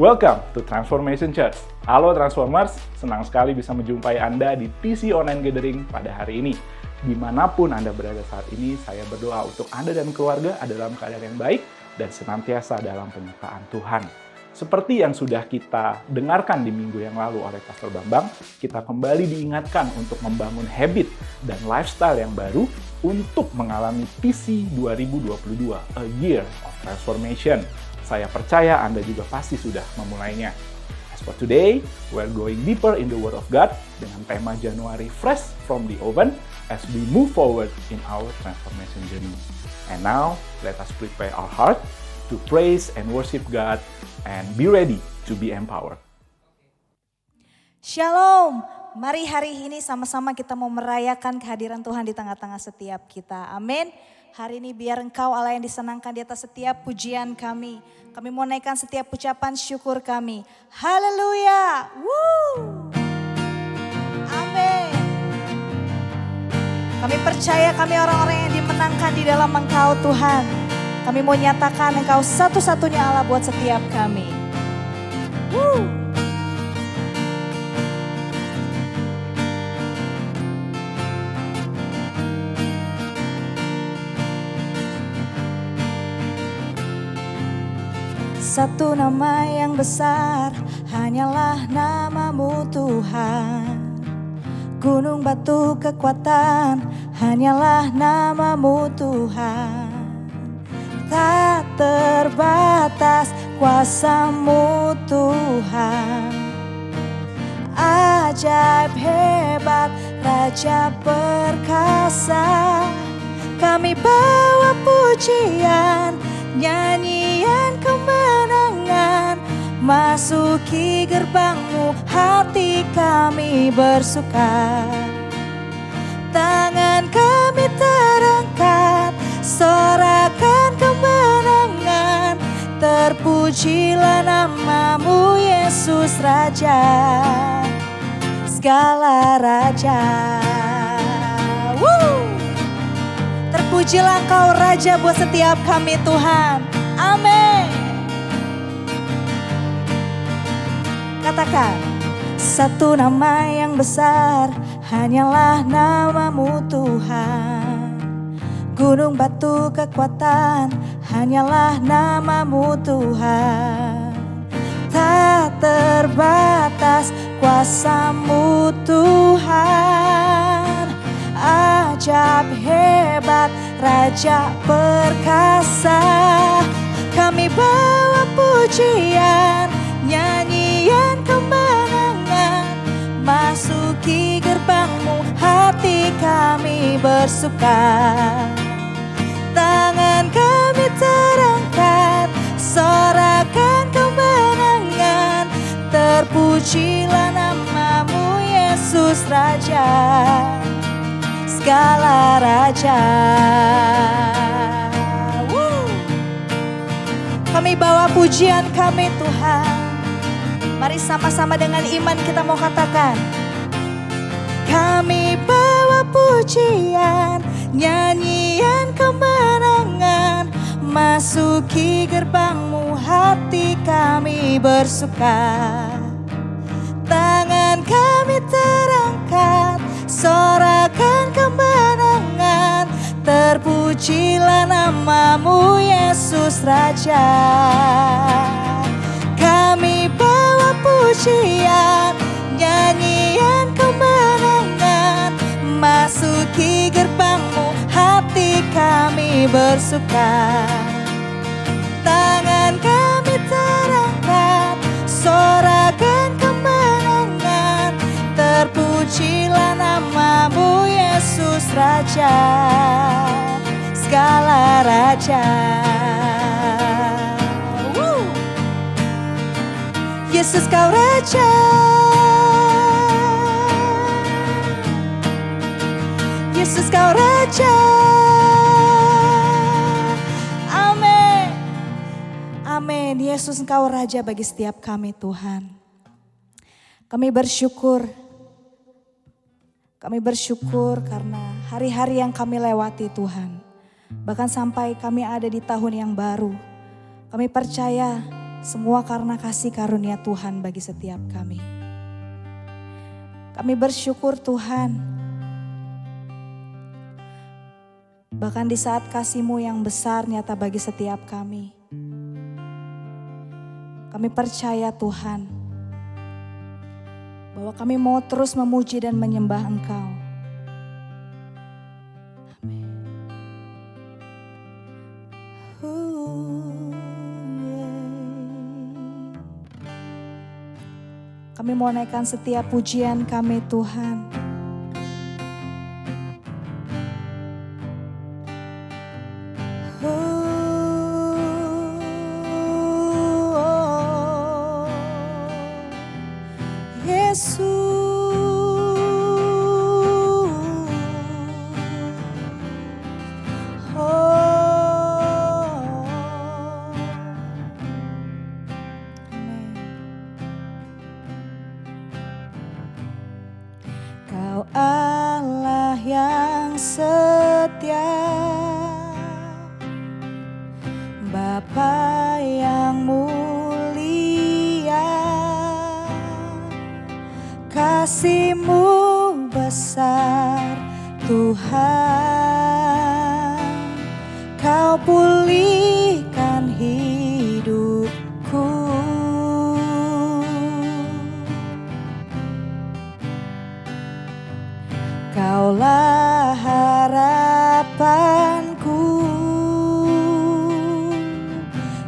Welcome to Transformation Church. Halo Transformers, senang sekali bisa menjumpai Anda di TC Online Gathering pada hari ini. Dimanapun Anda berada saat ini, saya berdoa untuk Anda dan keluarga ada dalam keadaan yang baik dan senantiasa dalam penyertaan Tuhan. Seperti yang sudah kita dengarkan di minggu yang lalu oleh Pastor Bambang, kita kembali diingatkan untuk membangun habit dan lifestyle yang baru untuk mengalami TC 2022, a year of transformation. Saya percaya Anda juga pasti sudah memulainya. As for today, we're going deeper in the Word of God dengan tema Januari Fresh from the Oven as we move forward in our transformation journey. And now, let us prepare our heart to praise and worship God and be ready to be empowered. Shalom, mari hari ini sama-sama kita mau merayakan kehadiran Tuhan di tengah-tengah setiap kita. Amin. Hari ini biar Engkau Allah yang disenangkan di atas setiap pujian kami. Kami mau naikkan setiap ucapan syukur kami. Haleluya. Amin. Kami percaya kami orang-orang yang dimenangkan di dalam Engkau Tuhan. Kami mau nyatakan Engkau satu-satunya Allah buat setiap kami. Satu nama yang besar, hanyalah namamu Tuhan. Gunung batu kekuatan, hanyalah namamu Tuhan. Tak terbatas kuasamu Tuhan. Ajaib hebat, Raja perkasa. Kami bawa pujian, nyanyian kemenangan, masuki gerbangmu, hati kami bersuka. Tangan kami terangkat, sorakan kemenangan, terpujilah namamu Yesus Raja, segala Raja. Terpujilah Engkau Raja buat setiap kami Tuhan. Amin. Katakan, satu nama yang besar, hanyalah namamu Tuhan. Gunung batu kekuatan, hanyalah namamu Tuhan. Tak terbatas kuasamu Tuhan. Ajaib hebat, Raja perkasa. Kami bawa pujian, nyanyian kemenangan, masuki gerbangmu, hati kami bersuka. Tangan kami terangkat, sorakan kemenangan, terpujilah namamu Yesus Raja, segala Raja. Kami bawa pujian kami Tuhan. Mari sama-sama dengan iman kita mau katakan. Kami bawa pujian, nyanyian kemenangan, masuki gerbangmu, hati kami bersuka. Tangan kami terangkat, sorakan kemenangan, terpujilah namamu Yesus Raja. Kami bawa pujian, nyanyian kemenangan, masuki gerbangmu, hati kami bersuka. Tangan kami terangkat, sorakan kemenangan, terpujilah namamu Yesus Raja, segala Raja. Yesus kau Raja. Yesus kau Raja. Amin. Amin. Yesus engkau Raja bagi setiap kami Tuhan. Kami bersyukur. Kami bersyukur karena hari-hari yang kami lewati Tuhan. Bahkan sampai kami ada di tahun yang baru. Kami percaya Semua karena kasih karunia Tuhan bagi setiap kami. Kami bersyukur Tuhan. Bahkan di saat kasih-Mu yang besar nyata bagi setiap kami. Kami percaya Tuhan, bahwa kami mau terus memuji dan menyembah Engkau. Amin. Kami mau naikkan setiap pujian kami Tuhan. Kau Allah yang setia, Bapa yang mulia, kasih-Mu besar Tuhan, Kau pulihkan hidupku. Kaulah harapanku,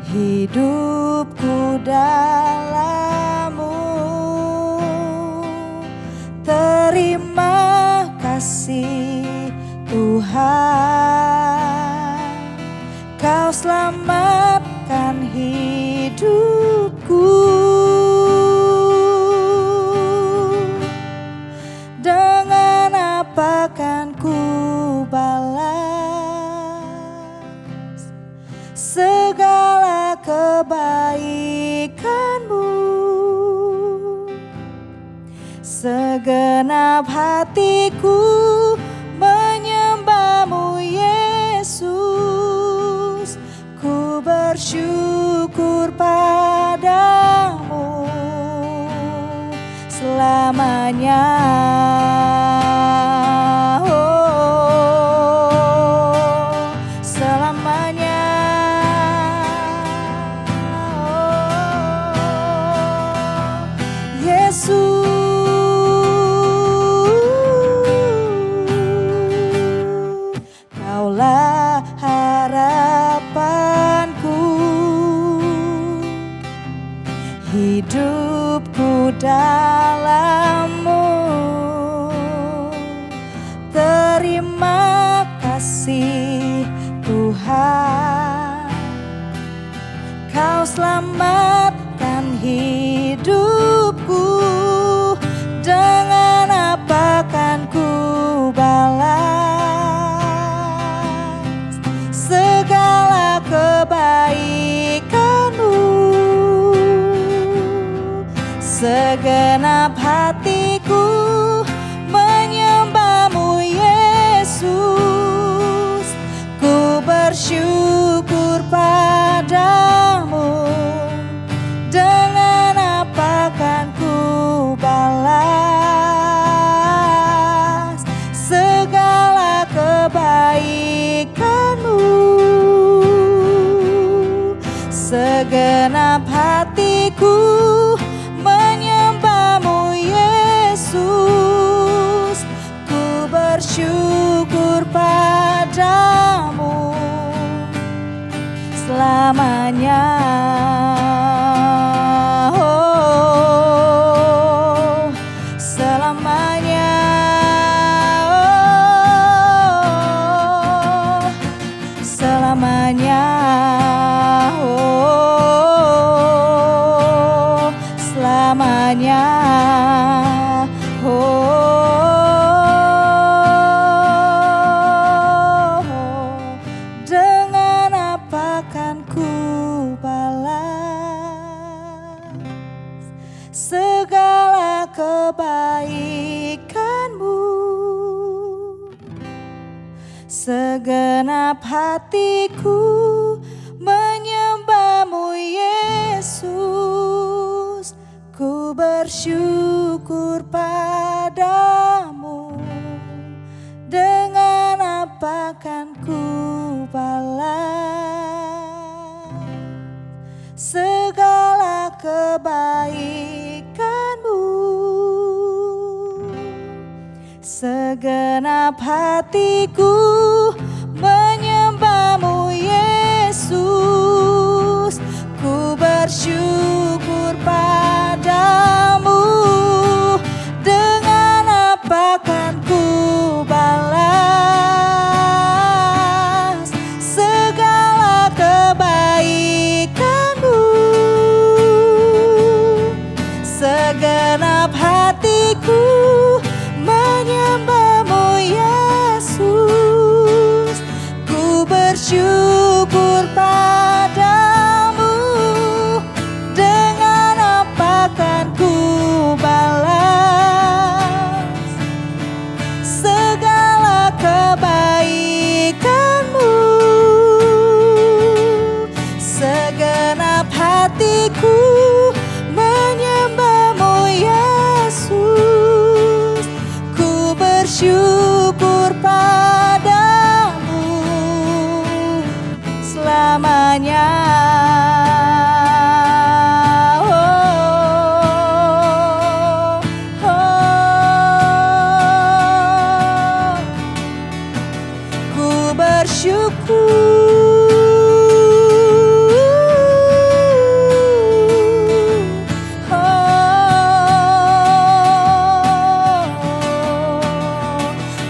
hidupku dalam-Mu. Terima kasih Tuhan, Kau selamatkan hidupku. Akan ku balas segala kebaikan-Mu? Segenap hatiku menyembah-Mu Yesus, ku bersyukur padamu selamanya. Kaulah harapanku, hidupku dalam-Mu. Terima kasih Tuhan, Kau selamatkan hidupku. Dengan apa kan ku balas segala kebaikan-Mu? Segenap hatiku menyembah-Mu Yesus, ku bersyukur padamu. Dengan apa kan ku balas segala kebaikan-Mu? Segenap hatiku menyembah-Mu Yesus, ku bersyukur padamu selamanya. Oh, selamanya. Oh, selamanya. Oh, selamanya. Dengan apa kan ku balas segala kebaikan-Mu? Segenap hatiku menyembah-Mu Yesus, Yesus, ku bersyukur padamu. Dengan apa kan ku balas segala kebaikanmu? Segenap hatiku menyembahmu Yesus, ku bersyukur padamu. Dengan apa kan ku balas segala kebaikanmu? Segenap hatiku menyembahmu Yesus, ku bersyukur padamu. Dengan apa kan ku balas segala kebaikanmu? Segenap hatiku menyembahmu Yesus, ku bersyukur padamu selamanya.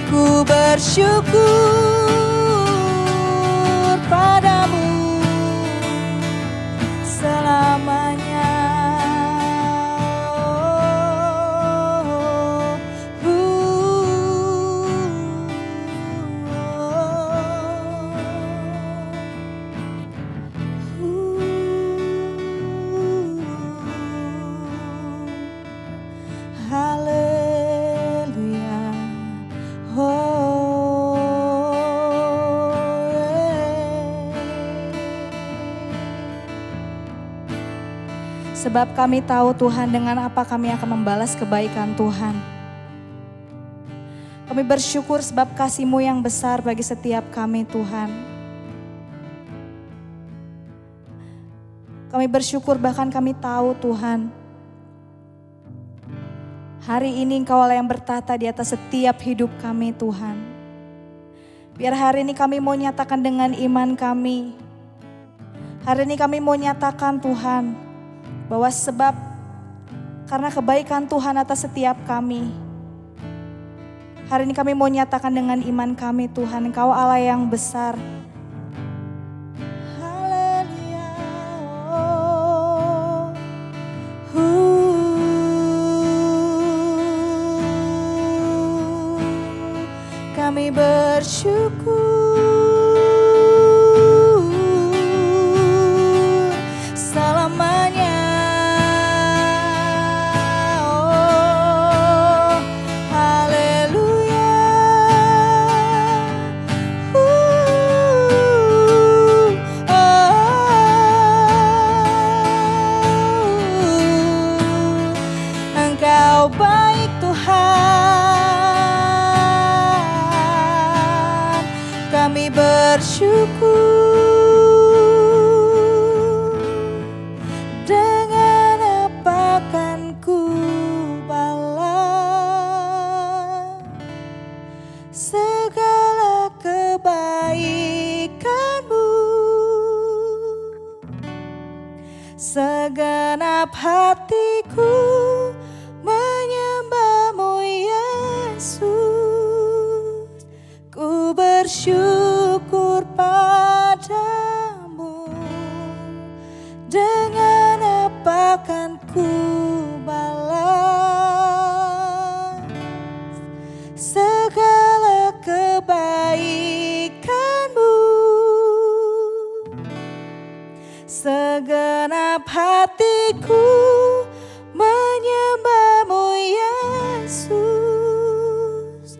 Ku bersyukur padamu selamanya. Haleluya. Sebab kami tahu Tuhan, dengan apa kami akan membalas kebaikan Tuhan. Kami bersyukur sebab kasih-Mu yang besar bagi setiap kami Tuhan. Kami bersyukur bahkan kami tahu Tuhan, hari ini Engkau Allah yang bertahta di atas setiap hidup kami Tuhan. Biar hari ini kami mau nyatakan dengan iman kami. Hari ini kami mau nyatakan Tuhan, bahwa sebab karena kebaikan Tuhan atas setiap kami. Hari ini kami mau nyatakan dengan iman kami Tuhan, Engkau Allah yang besar. Haleluya. Kami bersyukur selamanya. Engkau baik Tuhan, kami bersyukur. Dengan apa kan ku balas segala kebaikanmu? Segenap hatiku menyembahmu Yesus, ku bersyukur padamu. Dengan apa kan ku balas segala kebaikanmu? Segenap hatiku menyembahmu Yesus,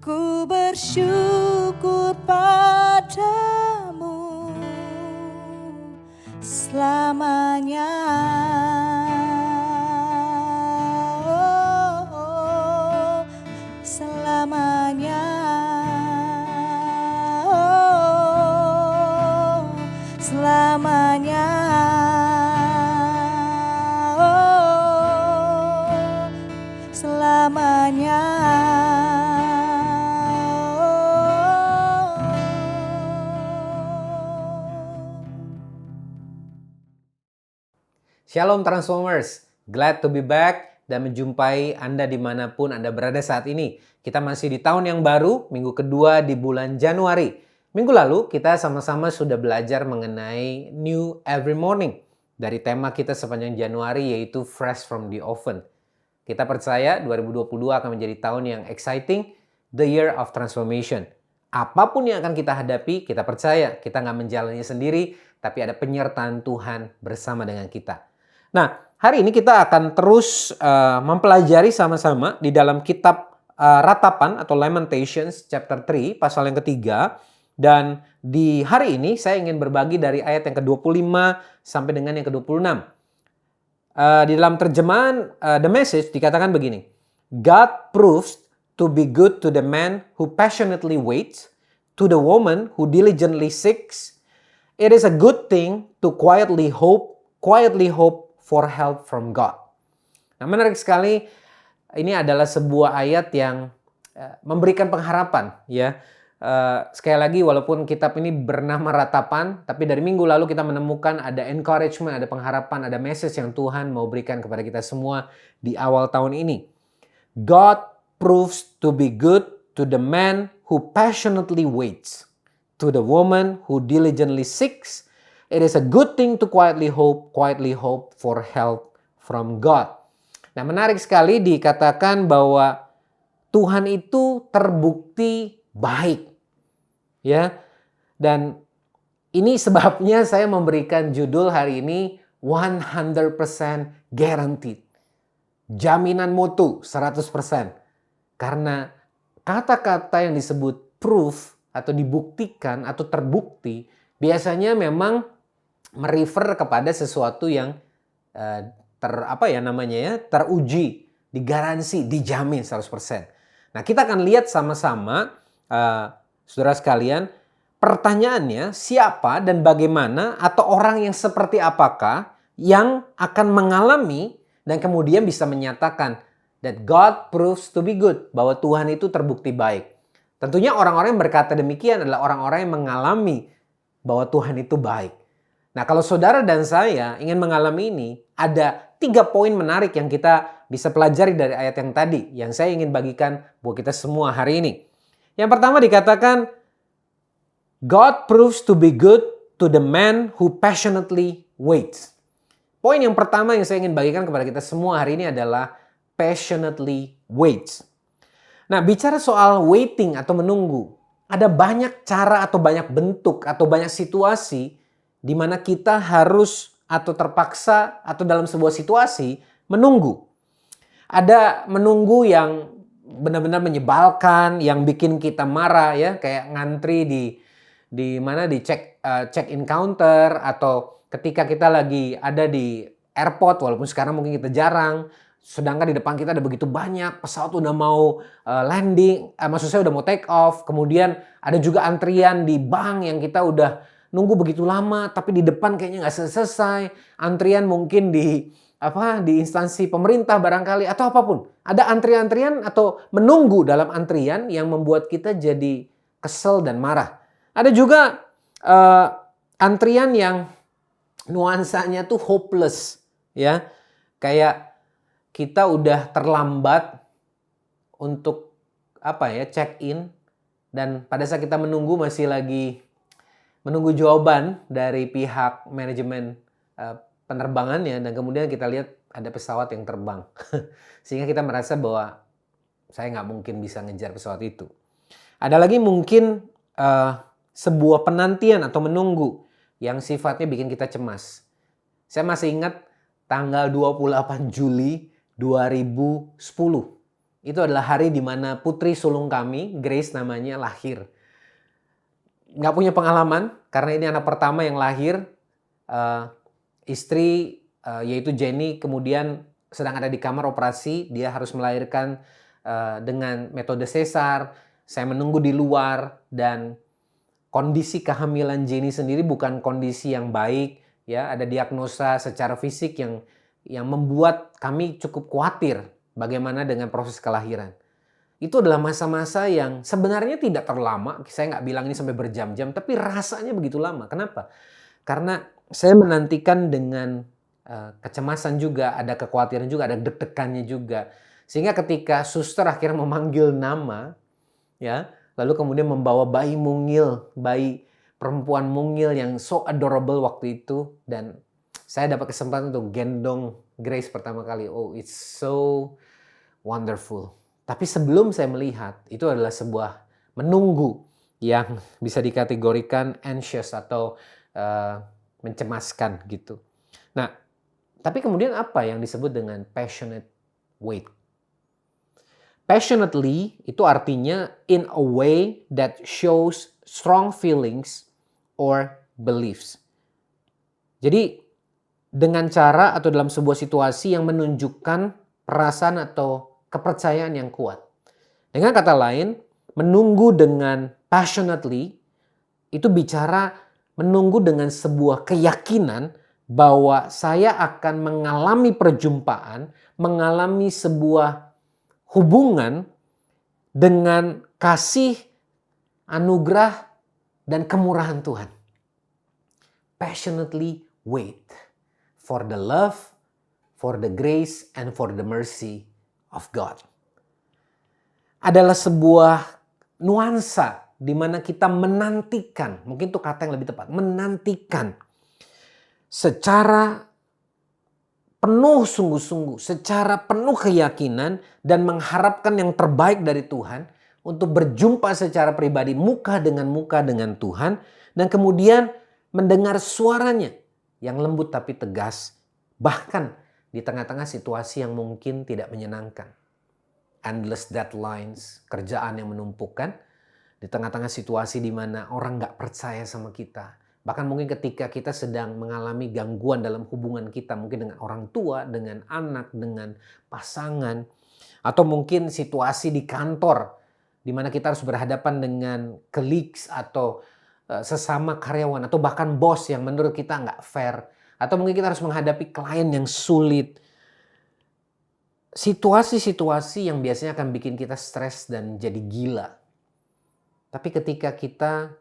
ku bersyukur padamu selamanya. Shalom Transformers, glad to be back dan menjumpai Anda dimanapun Anda berada saat ini. Kita masih di tahun yang baru, minggu kedua di bulan Januari. Minggu lalu kita sama-sama sudah belajar mengenai New Every Morning. Dari tema kita sepanjang Januari yaitu Fresh from the Oven. Kita percaya 2022 akan menjadi tahun yang exciting, the year of transformation. Apapun yang akan kita hadapi, kita percaya kita nggak menjalaninya sendiri, tapi ada penyertaan Tuhan bersama dengan kita. Nah, hari ini kita akan terus mempelajari sama-sama di dalam kitab Ratapan atau Lamentations chapter 3, pasal yang ketiga. Dan di hari ini saya ingin berbagi dari ayat yang ke-25 sampai dengan yang ke-26. Di dalam terjemahan The Message dikatakan begini. God proves to be good to the man who passionately waits, to the woman who diligently seeks. It is a good thing to quietly hope for help from God. Nah, menarik sekali. Ini adalah sebuah ayat yang memberikan pengharapan, ya. Sekali lagi, walaupun kitab ini bernama Ratapan, tapi dari minggu lalu kita menemukan ada encouragement, ada pengharapan, ada message yang Tuhan mau berikan kepada kita semua di awal tahun ini. God proves to be good to the man who passionately waits, to the woman who diligently seeks. It is a good thing to quietly hope for help from God. Nah, menarik sekali dikatakan bahwa Tuhan itu terbukti baik. Ya. Dan ini sebabnya saya memberikan judul hari ini 100% guaranteed. Jaminan mutu 100%. Karena kata-kata yang disebut proof atau dibuktikan atau terbukti biasanya memang merefer kepada sesuatu yang teruji, digaransi, dijamin 100%. Nah, kita akan lihat sama-sama, saudara sekalian, pertanyaannya siapa dan bagaimana atau orang yang seperti apakah yang akan mengalami dan kemudian bisa menyatakan that God proves to be good, bahwa Tuhan itu terbukti baik. Tentunya orang-orang yang berkata demikian adalah orang-orang yang mengalami bahwa Tuhan itu baik. Nah, kalau saudara dan saya ingin mengalami ini, ada 3 poin menarik yang kita bisa pelajari dari ayat yang tadi, yang saya ingin bagikan buat kita semua hari ini. Yang pertama dikatakan, God proves to be good to the man who passionately waits. Poin yang pertama yang saya ingin bagikan kepada kita semua hari ini adalah passionately waits. Nah, bicara soal waiting atau menunggu, ada banyak cara atau banyak bentuk atau banyak situasi di mana kita harus atau terpaksa atau dalam sebuah situasi menunggu. Ada menunggu yang benar-benar menyebalkan, yang bikin kita marah, ya, kayak ngantri di check in counter, atau ketika kita lagi ada di airport, walaupun sekarang mungkin kita jarang, sedangkan di depan kita ada begitu banyak, pesawat udah mau landing, maksud saya udah mau take off, kemudian ada juga antrian di bank yang kita udah nunggu begitu lama, tapi di depan kayaknya nggak selesai. Antrian mungkin di instansi pemerintah barangkali atau apapun. Ada antrian-antrian atau menunggu dalam antrian yang membuat kita jadi kesel dan marah. Ada juga antrian yang nuansanya tuh hopeless, ya. Kayak kita udah terlambat untuk check in, dan pada saat kita menunggu masih lagi menunggu jawaban dari pihak manajemen penerbangannya, dan kemudian kita lihat ada pesawat yang terbang. Sehingga kita merasa bahwa saya nggak mungkin bisa ngejar pesawat itu. Ada lagi mungkin sebuah penantian atau menunggu yang sifatnya bikin kita cemas. Saya masih ingat tanggal 28 Juli 2010. Itu adalah hari di mana putri sulung kami, Grace namanya, lahir. Nggak punya pengalaman karena ini anak pertama yang lahir. Istri yaitu Jenny kemudian sedang ada di kamar operasi. Dia harus melahirkan dengan metode sesar. Saya menunggu di luar, dan kondisi kehamilan Jenny sendiri bukan kondisi yang baik, ya. Ada diagnosa secara fisik yang membuat kami cukup khawatir bagaimana dengan proses kelahiran. Itu adalah masa-masa yang sebenarnya tidak terlama. Saya nggak bilang ini sampai berjam-jam, tapi rasanya begitu lama. Kenapa? Karena saya menantikan dengan kecemasan juga, ada kekhawatiran juga, ada deg-degannya juga. Sehingga ketika suster akhirnya memanggil nama, ya, lalu kemudian membawa bayi mungil, bayi perempuan mungil yang so adorable waktu itu, dan saya dapat kesempatan untuk gendong Grace pertama kali. Oh, it's so wonderful. Tapi sebelum saya melihat, itu adalah sebuah menunggu yang bisa dikategorikan anxious atau mencemaskan gitu. Nah, tapi kemudian apa yang disebut dengan passionate wait? Passionately itu artinya in a way that shows strong feelings or beliefs. Jadi dengan cara atau dalam sebuah situasi yang menunjukkan perasaan atau kepercayaan yang kuat. Dengan kata lain, menunggu dengan passionately itu bicara menunggu dengan sebuah keyakinan bahwa saya akan mengalami perjumpaan, mengalami sebuah hubungan dengan kasih, anugerah, dan kemurahan Tuhan. Passionately wait for the love, for the grace, and for the mercy of God. Adalah sebuah nuansa di mana kita menantikan, mungkin itu kata yang lebih tepat, menantikan secara penuh sungguh-sungguh, secara penuh keyakinan dan mengharapkan yang terbaik dari Tuhan untuk berjumpa secara pribadi muka dengan Tuhan dan kemudian mendengar suaranya yang lembut tapi tegas bahkan di tengah-tengah situasi yang mungkin tidak menyenangkan. Endless deadlines, kerjaan yang menumpuk kan, di tengah-tengah situasi di mana orang gak percaya sama kita. Bahkan mungkin ketika kita sedang mengalami gangguan dalam hubungan kita, mungkin dengan orang tua, dengan anak, dengan pasangan, atau mungkin situasi di kantor, di mana kita harus berhadapan dengan colleagues atau sesama karyawan, atau bahkan bos yang menurut kita nggak fair, atau mungkin kita harus menghadapi klien yang sulit. Situasi-situasi yang biasanya akan bikin kita stres dan jadi gila. Tapi ketika kita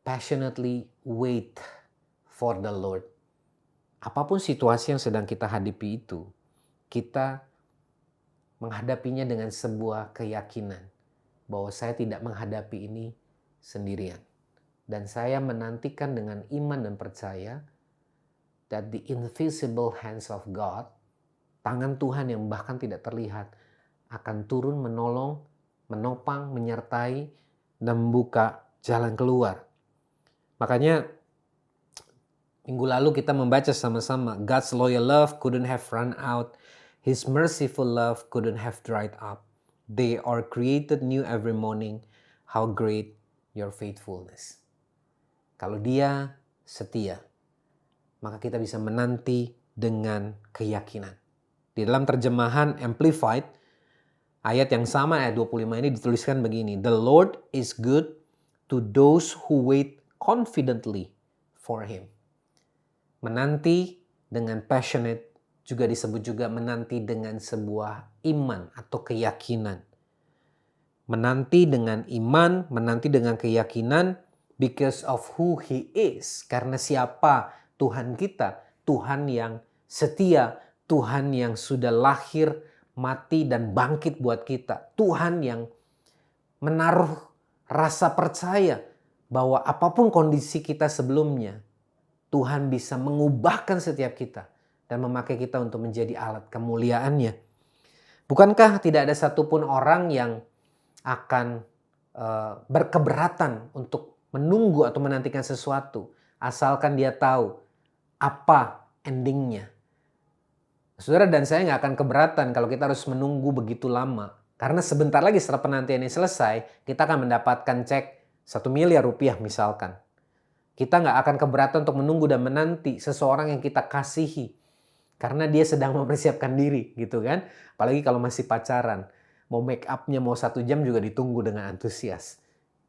passionately wait for the Lord. Apapun situasi yang sedang kita hadapi itu, kita menghadapinya dengan sebuah keyakinan bahwa saya tidak menghadapi ini sendirian. Dan saya menantikan dengan iman dan percaya that the invisible hands of God, tangan Tuhan yang bahkan tidak terlihat, akan turun menolong, menopang, menyertai, dan membuka jalan keluar. Makanya minggu lalu kita membaca sama-sama, God's loyal love couldn't have run out. His merciful love couldn't have dried up. They are created new every morning. How great your faithfulness. Kalau Dia setia, maka kita bisa menanti dengan keyakinan. Di dalam terjemahan Amplified, ayat yang sama ayat 25 ini dituliskan begini. The Lord is good to those who wait confidently for Him. Menanti dengan passionate juga disebut juga menanti dengan sebuah iman atau keyakinan. Menanti dengan iman, menanti dengan keyakinan because of who He is. Karena siapa Tuhan kita, Tuhan yang setia, Tuhan yang sudah lahir, mati dan bangkit buat kita. Tuhan yang menaruh rasa percaya bahwa apapun kondisi kita sebelumnya, Tuhan bisa mengubahkan setiap kita dan memakai kita untuk menjadi alat kemuliaan-Nya. Bukankah tidak ada satupun orang yang akan berkeberatan untuk menunggu atau menantikan sesuatu, asalkan dia tahu apa endingnya. Saudara dan saya nggak akan keberatan kalau kita harus menunggu begitu lama. Karena sebentar lagi setelah penantian ini selesai, kita akan mendapatkan cek 1 miliar rupiah misalkan. Kita nggak akan keberatan untuk menunggu dan menanti seseorang yang kita kasihi. Karena dia sedang mempersiapkan diri gitu kan. Apalagi kalau masih pacaran. Mau make up-nya mau 1 jam juga ditunggu dengan antusias.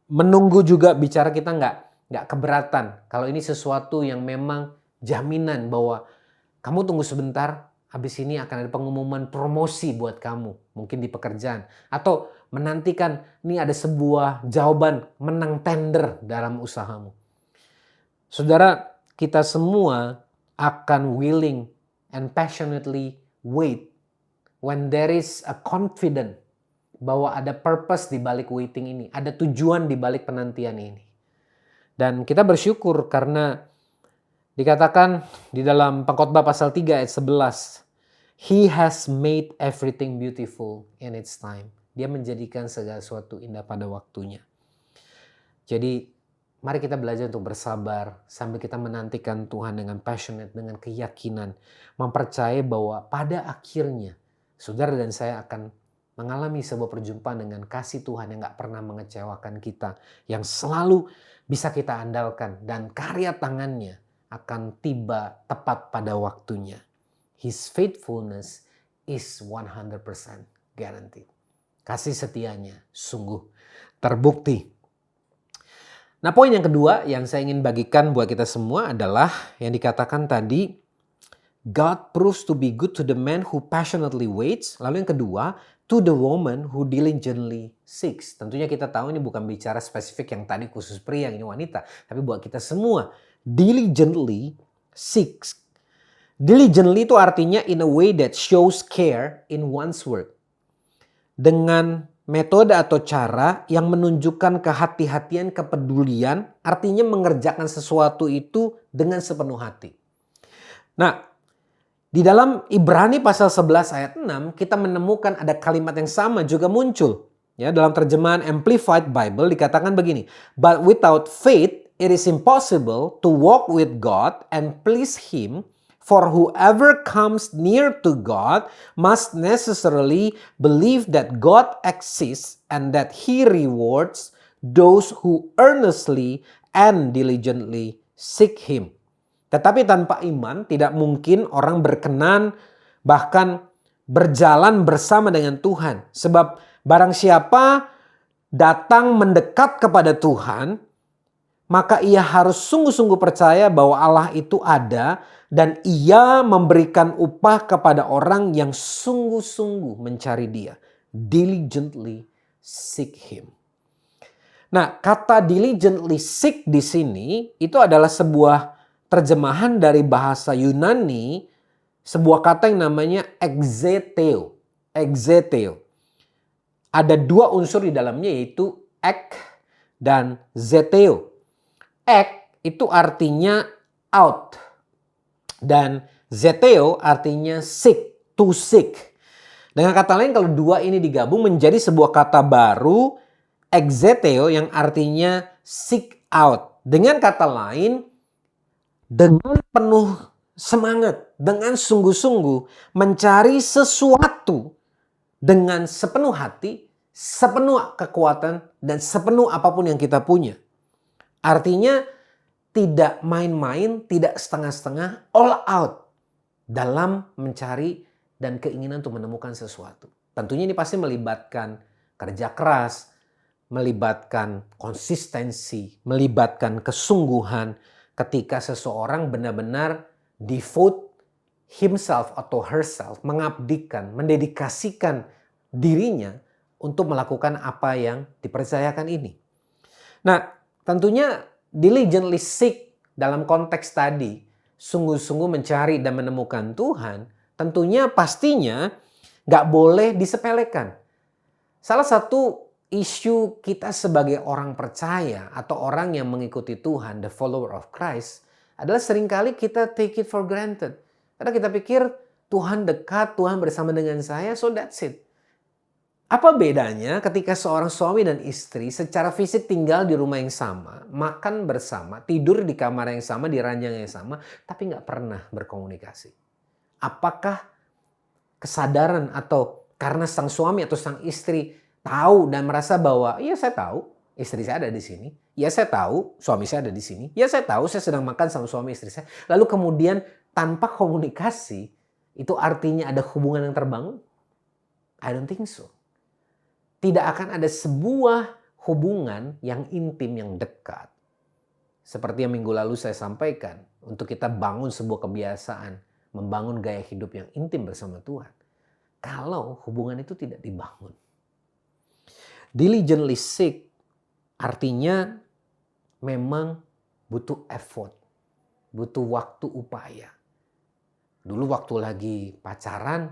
Menunggu juga bicara kita nggak keberatan. Kalau ini sesuatu yang memang jaminan bahwa kamu tunggu sebentar, habis ini akan ada pengumuman promosi buat kamu. Mungkin di pekerjaan. Atau menantikan ini ada sebuah jawaban menang tender dalam usahamu. Saudara, kita semua akan willing and passionately wait when there is a confidence bahwa ada purpose di balik waiting ini, ada tujuan di balik penantian ini. Dan kita bersyukur karena dikatakan di dalam Pengkhotbah pasal 3 ayat 11, He has made everything beautiful in its time. Dia menjadikan segala sesuatu indah pada waktunya. Jadi mari kita belajar untuk bersabar sambil kita menantikan Tuhan dengan passionate, dengan keyakinan, mempercayai bahwa pada akhirnya saudara dan saya akan mengalami sebuah perjumpaan dengan kasih Tuhan yang gak pernah mengecewakan kita, yang selalu bisa kita andalkan, dan karya tangannya akan tiba tepat pada waktunya. His faithfulness is 100% guaranteed. Kasih setianya sungguh terbukti. Nah, poin yang kedua yang saya ingin bagikan buat kita semua adalah yang dikatakan tadi, God proves to be good to the man who passionately waits. Lalu yang kedua, to the woman who diligently seeks. Tentunya kita tahu ini bukan bicara spesifik yang tadi khusus pria, yang ini wanita. Tapi buat kita semua, diligently seeks. Diligently itu artinya in a way that shows care in one's work. Dengan metode atau cara yang menunjukkan kehati-hatian, kepedulian, artinya mengerjakan sesuatu itu dengan sepenuh hati. Nah, di dalam Ibrani pasal 11 ayat 6 kita menemukan ada kalimat yang sama juga muncul. Ya, dalam terjemahan Amplified Bible dikatakan begini, but without faith it is impossible to walk with God and please Him, for whoever comes near to God must necessarily believe that God exists and that He rewards those who earnestly and diligently seek Him. Tetapi tanpa iman tidak mungkin orang berkenan bahkan berjalan bersama dengan Tuhan. Sebab barang siapa datang mendekat kepada Tuhan, maka ia harus sungguh-sungguh percaya bahwa Allah itu ada dan ia memberikan upah kepada orang yang sungguh-sungguh mencari Dia. Diligently seek Him. Nah, kata diligently seek di sini itu adalah sebuah terjemahan dari bahasa Yunani, sebuah kata yang namanya exeteo. Exeteo. Ada dua unsur di dalamnya yaitu ek dan zeteo. Ek itu artinya out. Dan zeteo artinya seek, to seek. Dengan kata lain kalau dua ini digabung menjadi sebuah kata baru, exeteo yang artinya seek out. Dengan kata lain, dengan penuh semangat, dengan sungguh-sungguh mencari sesuatu dengan sepenuh hati, sepenuh kekuatan, dan sepenuh apapun yang kita punya. Artinya tidak main-main, tidak setengah-setengah, all out dalam mencari dan keinginan untuk menemukan sesuatu. Tentunya ini pasti melibatkan kerja keras, melibatkan konsistensi, melibatkan kesungguhan, ketika seseorang benar-benar devote himself atau herself, mengabdikan, mendedikasikan dirinya untuk melakukan apa yang dipercayakan ini. Nah, tentunya diligently seek dalam konteks tadi, sungguh-sungguh mencari dan menemukan Tuhan, tentunya pastinya nggak boleh disepelekan. Salah satu isu kita sebagai orang percaya atau orang yang mengikuti Tuhan, the follower of Christ, adalah seringkali kita take it for granted. Karena kita pikir Tuhan dekat, Tuhan bersama dengan saya, so that's it. Apa bedanya ketika seorang suami dan istri secara fisik tinggal di rumah yang sama, makan bersama, tidur di kamar yang sama, di ranjang yang sama, tapi nggak pernah berkomunikasi? Apakah kesadaran atau karena sang suami atau sang istri tahu dan merasa bahwa iya saya tahu istri saya ada di sini, ya saya tahu suami saya ada di sini, ya saya tahu saya sedang makan sama suami istri saya, lalu kemudian tanpa komunikasi itu artinya ada hubungan yang terbangun? I don't think so. Tidak akan ada sebuah hubungan yang intim, yang dekat. Seperti yang minggu lalu saya sampaikan, untuk kita bangun sebuah kebiasaan, membangun gaya hidup yang intim bersama Tuhan. Kalau hubungan itu tidak dibangun. Diligently seek artinya memang butuh effort, butuh waktu upaya. Dulu waktu lagi pacaran,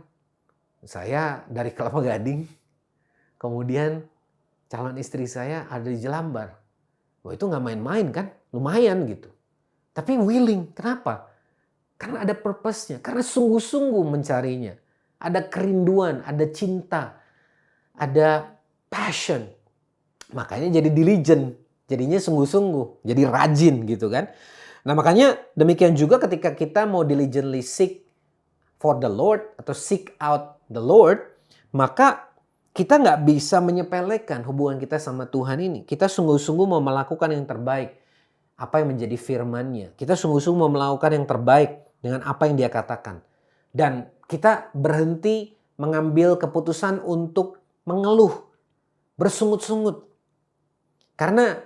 saya dari Kelapa Gading, kemudian calon istri saya ada di Jelambar. Wah, itu nggak main-main kan, lumayan gitu. Tapi willing, kenapa? Karena ada purpose-nya, karena sungguh-sungguh mencarinya. Ada kerinduan, ada cinta, ada passion. Makanya jadi diligent, jadinya sungguh-sungguh, jadi rajin gitu kan. Nah makanya demikian juga ketika kita mau diligently seek for the Lord atau seek out the Lord, maka kita nggak bisa menyepelekan hubungan kita sama Tuhan ini. Kita sungguh-sungguh mau melakukan yang terbaik, apa yang menjadi firman-Nya. Kita sungguh-sungguh mau melakukan yang terbaik dengan apa yang Dia katakan. Dan kita berhenti mengambil keputusan untuk mengeluh, bersungut-sungut. Karena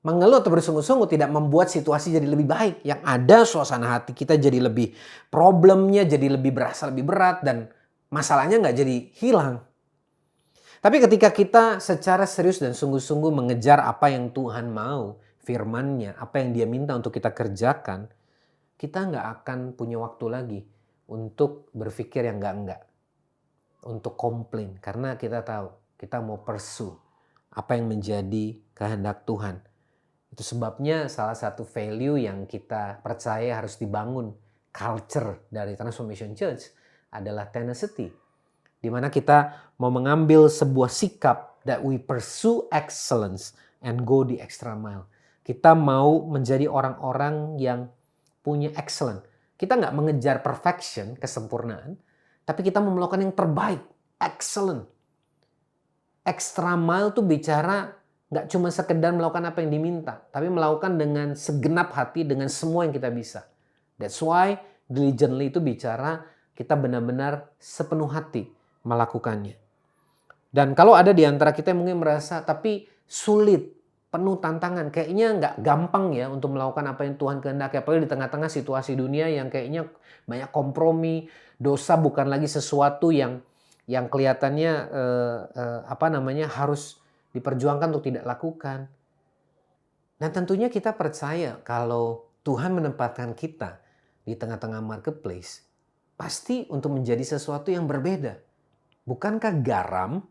mengeluh atau bersungut-sungut tidak membuat situasi jadi lebih baik. Yang ada suasana hati kita jadi lebih, problemnya jadi lebih berasa lebih berat dan masalahnya nggak jadi hilang. Tapi ketika kita secara serius dan sungguh-sungguh mengejar apa yang Tuhan mau, firman-Nya, apa yang Dia minta untuk kita kerjakan, kita nggak akan punya waktu lagi untuk berpikir yang enggak-enggak. Untuk komplain. Karena kita tahu, kita mau pursue apa yang menjadi kehendak Tuhan. Itu sebabnya salah satu value yang kita percaya harus dibangun, culture dari Transformation Church adalah tenacity. Di mana kita mau mengambil sebuah sikap that we pursue excellence and go the extra mile. Kita mau menjadi orang-orang yang punya excellent. Kita nggak mengejar perfection, kesempurnaan, tapi kita mau melakukan yang terbaik, excellent. Extra mile tuh bicara nggak cuma sekedar melakukan apa yang diminta, tapi melakukan dengan segenap hati, dengan semua yang kita bisa. That's why diligently itu bicara kita benar-benar sepenuh hati melakukannya. Dan kalau ada di antara kita yang mungkin merasa tapi sulit, penuh tantangan, kayaknya nggak gampang ya untuk melakukan apa yang Tuhan kehendaki. Apalagi di tengah-tengah situasi dunia yang kayaknya banyak kompromi, dosa bukan lagi sesuatu yang kelihatannya harus diperjuangkan untuk tidak lakukan. Dan tentunya kita percaya kalau Tuhan menempatkan kita di tengah-tengah marketplace, pasti untuk menjadi sesuatu yang berbeda. Bukankah garam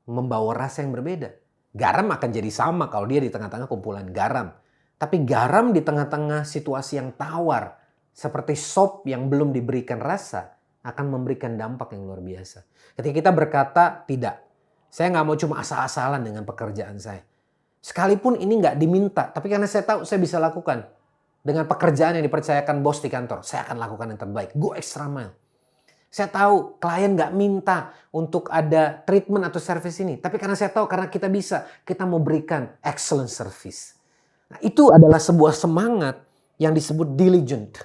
membawa rasa yang berbeda? Garam akan jadi sama kalau dia di tengah-tengah kumpulan garam. Tapi garam di tengah-tengah situasi yang tawar, seperti sop yang belum diberikan rasa, akan memberikan dampak yang luar biasa. Ketika kita berkata, tidak, saya nggak mau cuma asal-asalan dengan pekerjaan saya. Sekalipun ini nggak diminta, tapi karena saya tahu saya bisa lakukan. Dengan pekerjaan yang dipercayakan bos di kantor, saya akan lakukan yang terbaik. Go extra mile. Saya tahu klien nggak minta untuk ada treatment atau service ini. Tapi karena saya tahu, karena kita bisa, kita mau berikan excellent service. Nah, itu adalah sebuah semangat yang disebut diligent.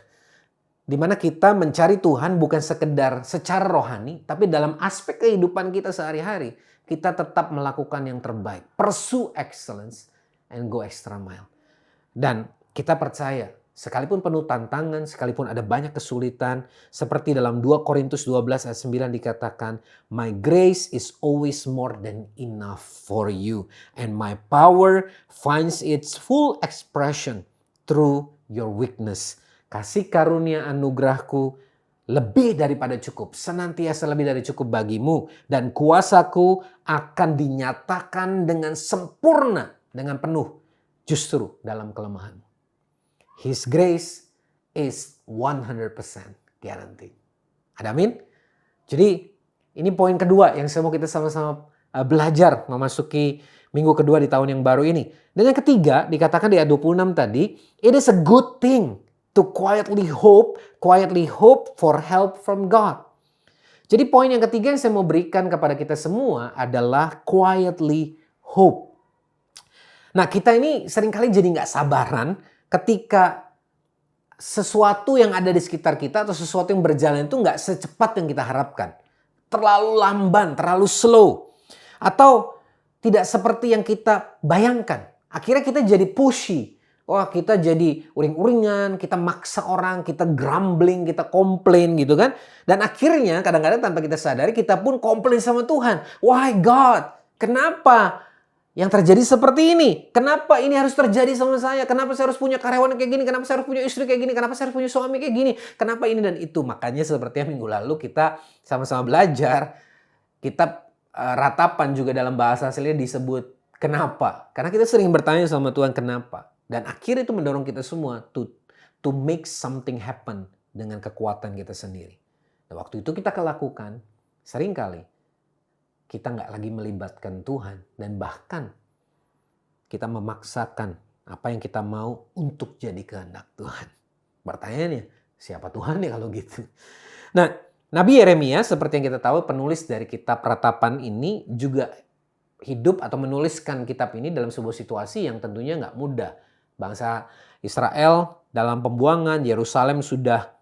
Di mana kita mencari Tuhan bukan sekedar secara rohani, tapi dalam aspek kehidupan kita sehari-hari, kita tetap melakukan yang terbaik. Pursue excellence and go extra mile. Dan kita percaya, sekalipun penuh tantangan, sekalipun ada banyak kesulitan, seperti dalam 2 Korintus 12 ayat 9 dikatakan, my grace is always more than enough for you, and my power finds its full expression through your weakness. Kasih karunia anugerahku lebih daripada cukup, senantiasa lebih dari cukup bagimu, dan kuasaku akan dinyatakan dengan sempurna, dengan penuh, justru dalam kelemahanmu. His grace is 100% guaranteed. Ada amin? Jadi ini poin kedua yang saya mau kita sama-sama belajar memasuki minggu kedua di tahun yang baru ini. Dan yang ketiga dikatakan di ayat 26 tadi, it is a good thing to quietly hope for help from God. Jadi poin yang ketiga yang saya mau berikan kepada kita semua adalah quietly hope. Nah kita ini seringkali jadi nggak sabaran ketika sesuatu yang ada di sekitar kita atau sesuatu yang berjalan itu nggak secepat yang kita harapkan. Terlalu lamban, terlalu slow. Atau tidak seperti yang kita bayangkan. Akhirnya kita jadi pushy. Wah, kita jadi uring-uringan, kita maksa orang, kita grumbling, kita komplain gitu kan. Dan akhirnya kadang-kadang tanpa kita sadari kita pun komplain sama Tuhan. Why God? Kenapa yang terjadi seperti ini. Kenapa ini harus terjadi sama saya? Kenapa saya harus punya karyawan kayak gini? Kenapa saya harus punya istri kayak gini? Kenapa saya harus punya suami kayak gini? Kenapa ini dan itu? Makanya seperti yang minggu lalu kita sama-sama belajar. Kitab ratapan juga dalam bahasa aslinya disebut kenapa. Karena kita sering bertanya sama Tuhan kenapa. Dan akhirnya itu mendorong kita semua to make something happen dengan kekuatan kita sendiri. Dan waktu itu kita lakukan seringkali kita nggak lagi melibatkan Tuhan dan bahkan kita memaksakan apa yang kita mau untuk jadi kehendak Tuhan. Pertanyaannya, siapa Tuhan ya kalau gitu? Nah, Nabi Yeremia seperti yang kita tahu penulis dari kitab Ratapan ini juga hidup atau menuliskan kitab ini dalam sebuah situasi yang tentunya nggak mudah. Bangsa Israel dalam pembuangan, Yerusalem sudah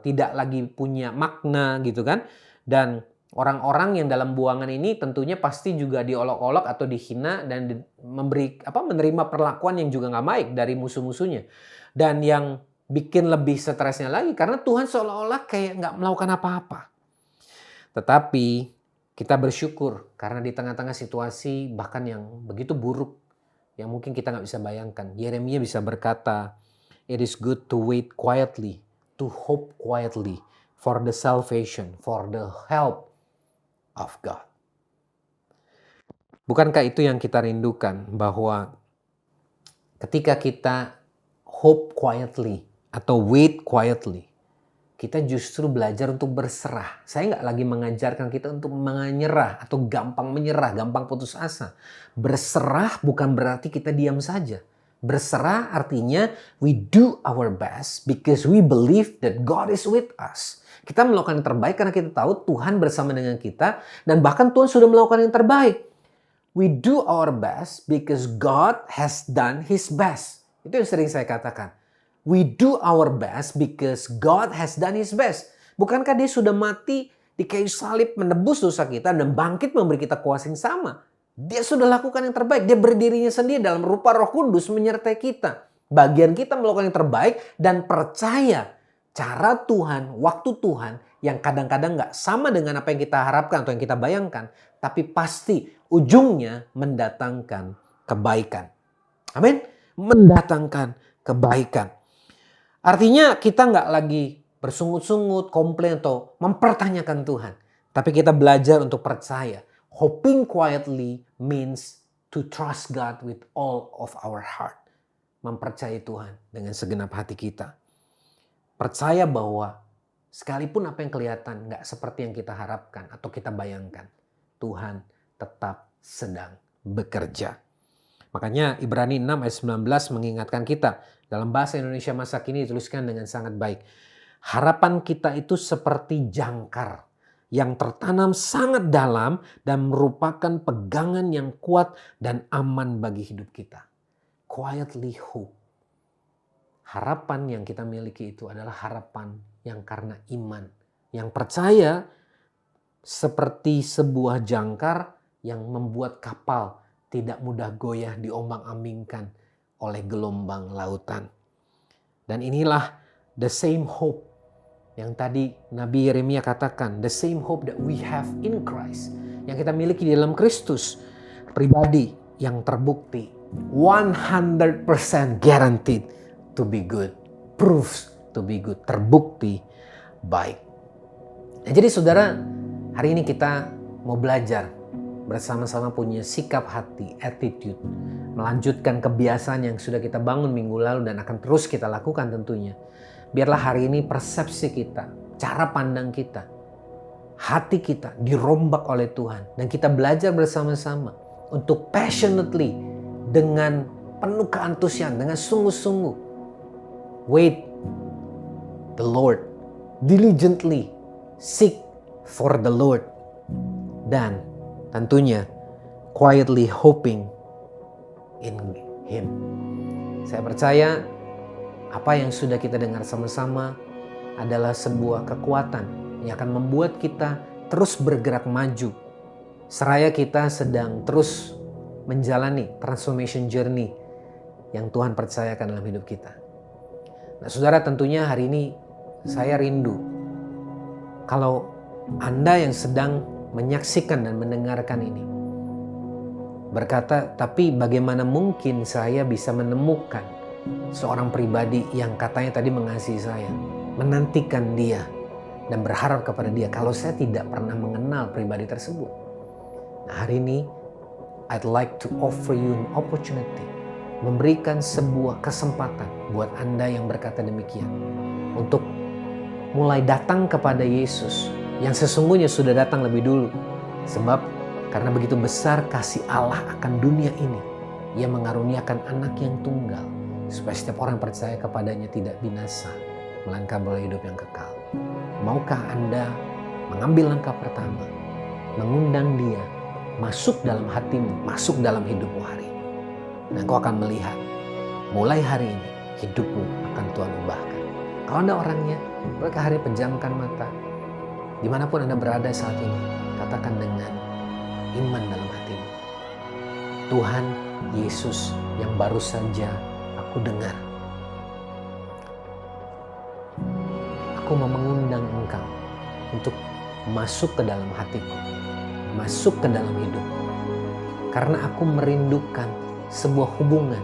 tidak lagi punya makna gitu kan. Dan orang-orang yang dalam buangan ini tentunya pasti juga diolok-olok atau dihina dan menerima perlakuan yang juga nggak baik dari musuh-musuhnya. Dan yang bikin lebih stresnya lagi karena Tuhan seolah-olah kayak nggak melakukan apa-apa. Tetapi kita bersyukur karena di tengah-tengah situasi bahkan yang begitu buruk yang mungkin kita nggak bisa bayangkan. Yeremia bisa berkata, "It is good to wait quietly, to hope quietly for the salvation, for the help of God." Bukankah itu yang kita rindukan bahwa ketika kita hope quietly atau wait quietly, kita justru belajar untuk berserah. Saya nggak lagi mengajarkan kita untuk menyerah atau gampang menyerah, gampang putus asa. Berserah bukan berarti kita diam saja. Berserah artinya we do our best because we believe that God is with us. Kita melakukan yang terbaik karena kita tahu Tuhan bersama dengan kita dan bahkan Tuhan sudah melakukan yang terbaik. We do our best because God has done His best. Itu yang sering saya katakan. We do our best because God has done His best. Bukankah Dia sudah mati di kayu salib menebus dosa kita dan bangkit memberi kita kuasa yang sama? Dia sudah lakukan yang terbaik. Dia berdirinya sendiri dalam rupa Roh Kudus menyertai kita. Bagian kita melakukan yang terbaik dan percaya cara Tuhan, waktu Tuhan yang kadang-kadang nggak sama dengan apa yang kita harapkan atau yang kita bayangkan. Tapi pasti ujungnya mendatangkan kebaikan. Amin. Mendatangkan kebaikan. Artinya kita nggak lagi bersungut-sungut, komplain atau mempertanyakan Tuhan. Tapi kita belajar untuk percaya. Hoping quietly means to trust God with all of our heart. Mempercayai Tuhan dengan segenap hati kita. Percaya bahwa sekalipun apa yang kelihatan nggak seperti yang kita harapkan atau kita bayangkan, Tuhan tetap sedang bekerja. Makanya Ibrani 6 ayat 19 mengingatkan kita. Dalam bahasa Indonesia masa kini dituliskan dengan sangat baik. Harapan kita itu seperti jangkar yang tertanam sangat dalam dan merupakan pegangan yang kuat dan aman bagi hidup kita. Quietly hope. Harapan yang kita miliki itu adalah harapan yang karena iman. Yang percaya seperti sebuah jangkar yang membuat kapal tidak mudah goyah diombang-ambingkan oleh gelombang lautan. Dan inilah the same hope yang tadi Nabi Yeremia katakan. The same hope that we have in Christ. Yang kita miliki di dalam Kristus. Pribadi yang terbukti. 100% guaranteed to be good. Proves to be good. Terbukti baik. Nah, jadi saudara, hari ini kita mau belajar bersama-sama punya sikap hati, attitude. Melanjutkan kebiasaan yang sudah kita bangun minggu lalu dan akan terus kita lakukan tentunya. Biarlah hari ini persepsi kita, cara pandang kita, hati kita dirombak oleh Tuhan. Dan kita belajar bersama-sama untuk passionately, dengan penuh keantusian, dengan sungguh-sungguh. Wait the Lord, diligently seek for the Lord. Dan tentunya quietly hoping in Him. Saya percaya apa yang sudah kita dengar sama-sama adalah sebuah kekuatan yang akan membuat kita terus bergerak maju. Seraya kita sedang terus menjalani transformation journey yang Tuhan percayakan dalam hidup kita. Nah, saudara, tentunya hari ini saya rindu kalau Anda yang sedang menyaksikan dan mendengarkan ini, berkata, tapi bagaimana mungkin saya bisa menemukan seorang pribadi yang katanya tadi mengasihi saya, menantikan dia, dan berharap kepada dia kalau saya tidak pernah mengenal pribadi tersebut. Nah, hari ini I'd like to offer you an opportunity, memberikan sebuah kesempatan buat Anda yang berkata demikian, untuk mulai datang kepada Yesus yang sesungguhnya sudah datang lebih dulu. Sebab karena begitu besar kasih Allah akan dunia ini, Ia mengaruniakan anak yang tunggal, supaya setiap orang percaya kepadanya tidak binasa, melainkan beroleh hidup yang kekal. Maukah Anda mengambil langkah pertama, mengundang Dia masuk dalam hatimu, masuk dalam hidupmu hari ini? Dan kau akan melihat, mulai hari ini hidupmu akan Tuhan ubahkan. Kalau Anda orangnya, bolehkah hari pejamkan mata? Dimanapun Anda berada saat ini, katakan dengan iman dalam hatimu, Tuhan Yesus yang baru saja aku dengar, aku mau mengundang Engkau untuk masuk ke dalam hatiku, masuk ke dalam hidupku. Karena aku merindukan sebuah hubungan.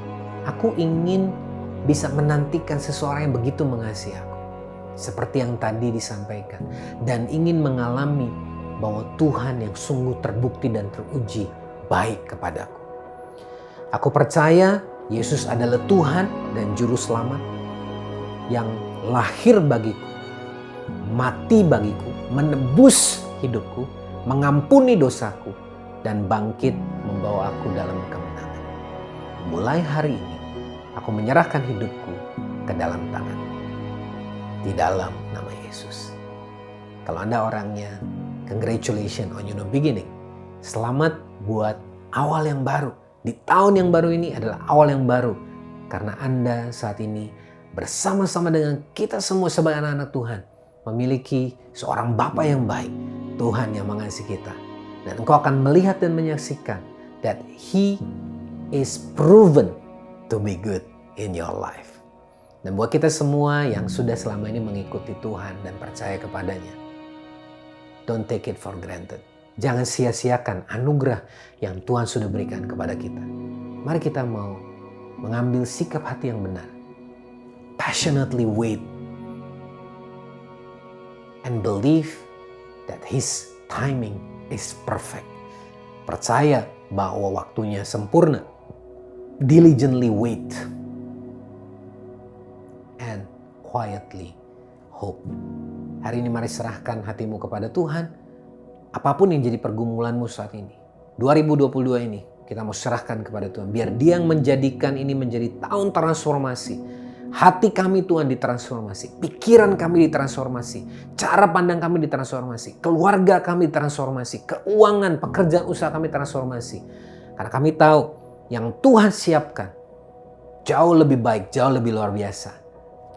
Aku ingin bisa menantikan seseorang yang begitu mengasihi aku, seperti yang tadi disampaikan, dan ingin mengalami bahwa Tuhan yang sungguh terbukti dan teruji baik kepadaku. Aku percaya Yesus adalah Tuhan dan Juru Selamat yang lahir bagiku, mati bagiku, menebus hidupku, mengampuni dosaku, dan bangkit membawa aku dalam kemenangan. Mulai hari ini, aku menyerahkan hidupku ke dalam tangan, di dalam nama Yesus. Kalau Anda orangnya, congratulations on your new beginning. Selamat buat awal yang baru. Di tahun yang baru ini adalah awal yang baru. Karena Anda saat ini bersama-sama dengan kita semua sebagai anak-anak Tuhan, memiliki seorang Bapa yang baik, Tuhan yang mengasihi kita. Dan engkau akan melihat dan menyaksikan that He is proven to be good in your life. Dan buat kita semua yang sudah selama ini mengikuti Tuhan dan percaya kepadanya, don't take it for granted. Jangan sia-siakan anugerah yang Tuhan sudah berikan kepada kita. Mari kita mau mengambil sikap hati yang benar. Passionately wait and believe that His timing is perfect. Percaya bahwa waktunya sempurna. Diligently wait and quietly hope. Hari ini mari serahkan hatimu kepada Tuhan. Apapun yang jadi pergumulanmu saat ini, 2022 ini kita mau serahkan kepada Tuhan. Biar Dia yang menjadikan ini menjadi tahun transformasi. Hati kami Tuhan ditransformasi, pikiran kami ditransformasi, cara pandang kami ditransformasi, keluarga kami ditransformasi, keuangan, pekerjaan usaha kami transformasi. Karena kami tahu yang Tuhan siapkan jauh lebih baik, jauh lebih luar biasa,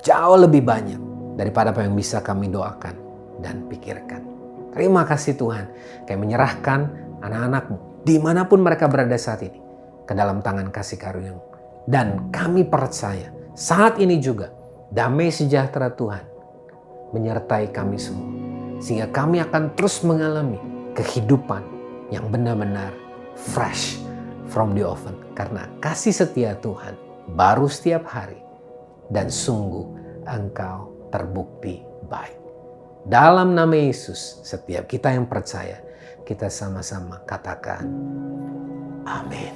jauh lebih banyak daripada apa yang bisa kami doakan dan pikirkan. Terima kasih Tuhan, kami menyerahkan anak-anak-Mu dimanapun mereka berada saat ini ke dalam tangan kasih karunia-Mu. Dan kami percaya saat ini juga damai sejahtera Tuhan menyertai kami semua. Sehingga kami akan terus mengalami kehidupan yang benar-benar fresh from the oven. Karena kasih setia Tuhan baru setiap hari. Dan sungguh Engkau terbukti baik. Dalam nama Yesus, setiap kita yang percaya, kita sama-sama katakan amin.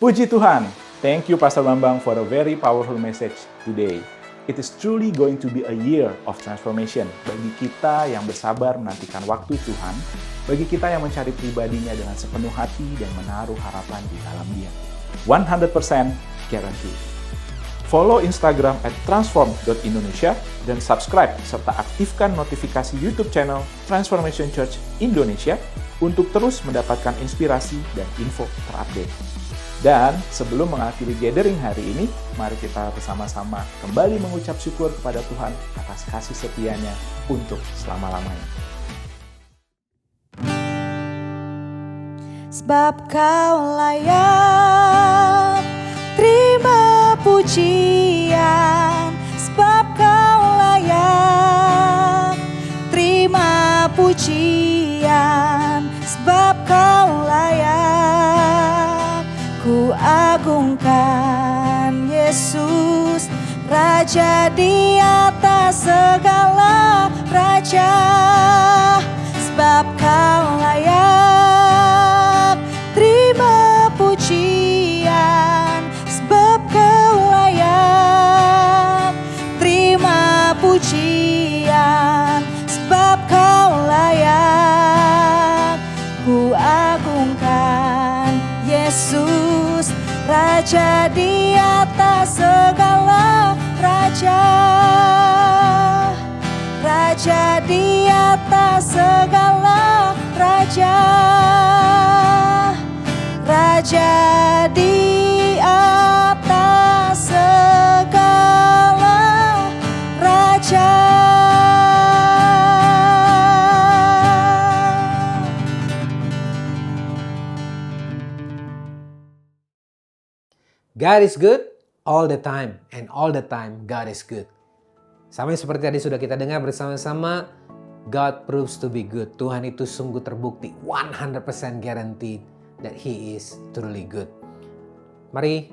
Puji Tuhan. Thank you Pastor Bambang for a very powerful message today. It is truly going to be a year of transformation bagi kita yang bersabar menantikan waktu Tuhan, bagi kita yang mencari pribadinya dengan sepenuh hati dan menaruh harapan di dalam Dia. 100% guarantee. Follow Instagram @transform.indonesia dan subscribe serta aktifkan notifikasi YouTube channel Transformation Church Indonesia untuk terus mendapatkan inspirasi dan info terupdate. Dan sebelum mengakhiri gathering hari ini, mari kita bersama-sama kembali mengucap syukur kepada Tuhan atas kasih setia-Nya untuk selama-lamanya. Sebab Kau layak terima pujian, sebab Kau layak terima pujian, agungkan Yesus, Raja di atas segala raja. Sebab Kau layak terima pujian, sebab Kau layak terima pujian, sebab Kau layak. Ku agungkan Yesus, Raja di atas segala raja. Raja di atas segala raja. Raja di atas segala raja. God is good all the time, and all the time God is good. Sama seperti tadi sudah kita dengar bersama-sama, God proves to be good. Tuhan itu sungguh terbukti, 100% guaranteed that He is truly good. Mari,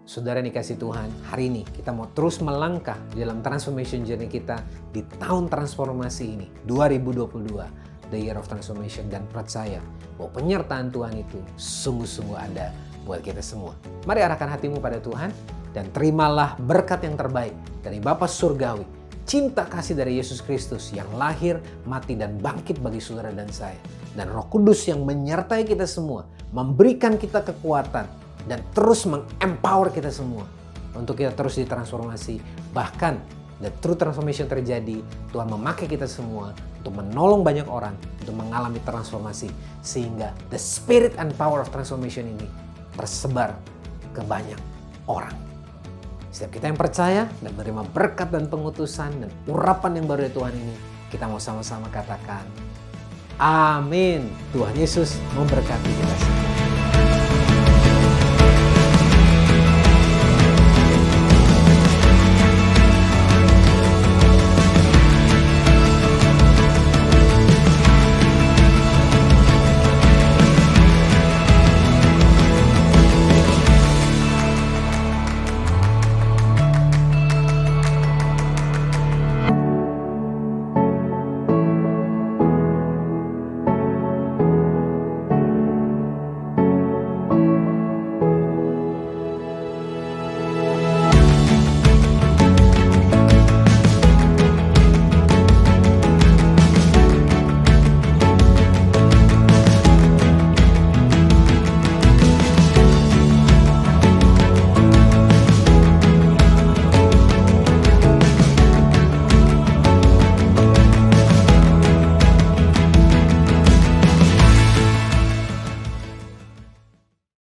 saudara yang dikasih Tuhan, hari ini kita mau terus melangkah di dalam transformation journey kita di tahun transformasi ini, 2022, the year of transformation, dan percaya bahwa penyertaan Tuhan itu sungguh-sungguh ada buat kita semua. Mari arahkan hatimu pada Tuhan dan terimalah berkat yang terbaik dari Bapa Surgawi, cinta kasih dari Yesus Kristus yang lahir, mati, dan bangkit bagi saudara dan saya. Dan Roh Kudus yang menyertai kita semua, memberikan kita kekuatan dan terus meng-empower kita semua untuk kita terus ditransformasi. Bahkan the true transformation terjadi, Tuhan memakai kita semua untuk menolong banyak orang untuk mengalami transformasi, sehingga the spirit and power of transformation ini tersebar ke banyak orang. Setiap kita yang percaya dan menerima berkat dan pengutusan dan urapan yang baru dari Tuhan ini, kita mau sama-sama katakan, amin. Tuhan Yesus memberkati kita semua.